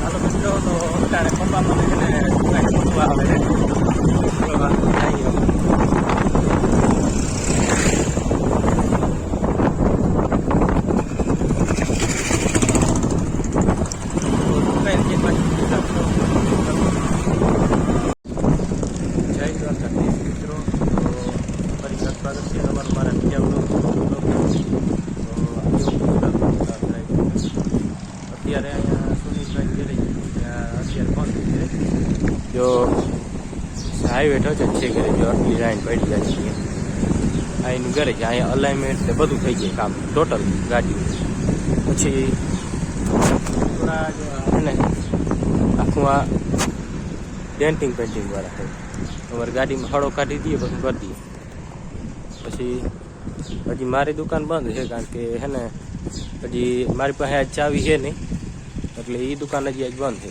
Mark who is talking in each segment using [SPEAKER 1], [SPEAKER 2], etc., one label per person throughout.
[SPEAKER 1] હાલો મિત્રો, તો અત્યારે પપ્પામાં એને મોટું આવે છે. અત્યારે અહીંયા સુનિલભાઈ ઘરે અત્યારે બંધ છે. જો હાઈવે ટચ જ છે ઘરે, જો આટલી લાઈન પડી જાય છે આ એનું ઘરે છે. અહીંયા અલાઇનમેન્ટ ને બધું થઈ જાય કામ ટોટલ ગાડી. પછી થોડા ને આખું આ ડેન્ટિંગ પેન્ટિંગ વાળા છે. અમારી ગાડીમાં હળો કાઢી દઈએ પછી કરી દઈએ. પછી હજી મારી દુકાન બંધ છે કારણ કે હે ને હજી મારી પાસે આજ ચાવી છે નહીં, એટલે એ દુકાન હજી આજ બંધ છે.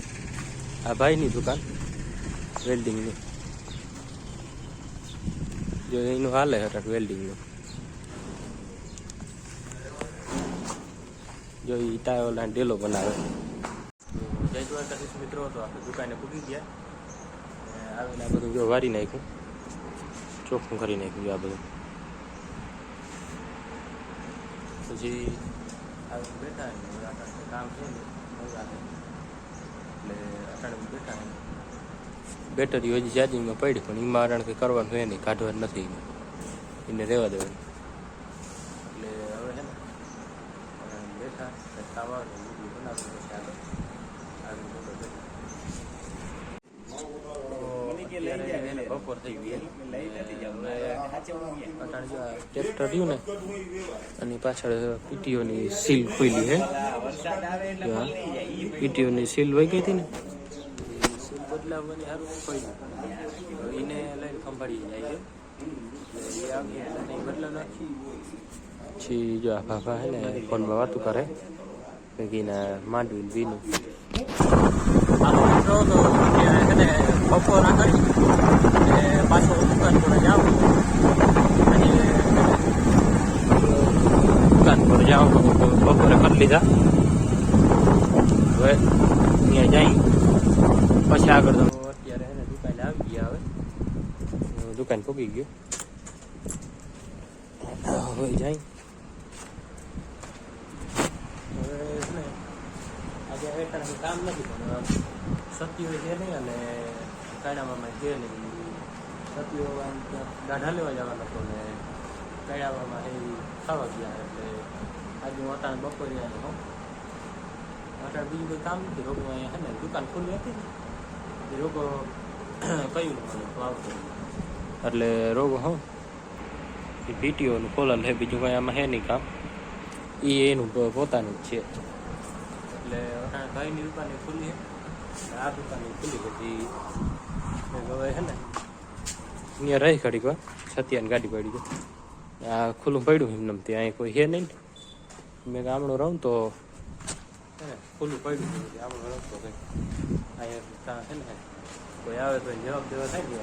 [SPEAKER 1] આ ભાઈની દુકાન વેલ્ડિંગની, જો એનું હાલે હટાટ વેલ્ડિંગનું. જો એ ટાયર ઓલા ડેલો બનાવે. જય દ્વારકાધીશ મિત્રો, તો આપણે દુકાને પૂકી ગયા. આવીને આ બધું જો વારી નાખ્યું, ચોખ્ખું કરી નાખ્યું આ બધું. પછી આવી બેઠા કામ છે ને એટલે અટાણે બેઠા. બેટરી હજી ચાર્જિંગમાં પડી પણ એમાં અટાણે કંઈ કરવાનું હોય નહીં, કાઢવાનું નથી એને રહેવા દેવાનું. એટલે હવે છે ને બેઠા ખાવા બનાવવાનું ચાલો બપોર થઈ ગઈ. ટ્રેક્ટર રહ્યું ને અને પાછળ પીટીઓની સીલ ખોલી છે. પીટીઓની સીલ વહી ગઈ હતી ને, સીલ બદલાવવાની સારું ખોલી એને લઈને ખંભાળી જાય છે. એ આવી એટલે બદલાવ નાખી. પછી જો આ ભાભા છે ને ફોનમાં વાતું કરે કંઈક એના માંડવી બીનું. બપોર કરી પાછો દુકાન પર જાઉં, દુકાન પર જાઉં બપોરે કરી લીધા. હવે ત્યાં જઈ પછી આગળ તો અત્યારે એને દુકાને આવી ગયા. હવે દુકાન પૂગી ગયો. હવે જાય હવે ને આજે વેટાણ કામ નથી પણ સત્ય છે નહીં અને કાયડામાં છે નહીં. સત્યો ગાઢા લેવા જવાના હતો ને કાયડામાં એ ખાવા ગયા. એટલે આજે હું અટાણે બપોરે આવ્યો હોઉં. અટાણે બીજું કોઈ કામ નથી. રોગો અહીંયા છે ને દુકાન ખુલ્લી હતી ને એ રોગો કયું મને આવતો એટલે રોગો હોઉં એ પીટીઓનું ખોલેલ છે. બીજું કંઈ આમાં છે નહીં કામ, એ એનું પોતાનું જ છે. એટલે અટાણે ભાઈની દુકાન એ ખુલ્લી છે, આ દુકાન ખુલ્લી બધી. હવે છે ને અહીંયા રહી ઘડીક વાર સત્યાની ગાડી પડી ગઈ. આ ખુલ્લું પડ્યું એમને ત્યાં કોઈ છે નહીં. મેં ગામડું રહું તો ખુલ્લું પડ્યું ગામડું રહું તો કંઈ અહીંયા છે ને કોઈ આવે તો જવાબ દેવા થાય ને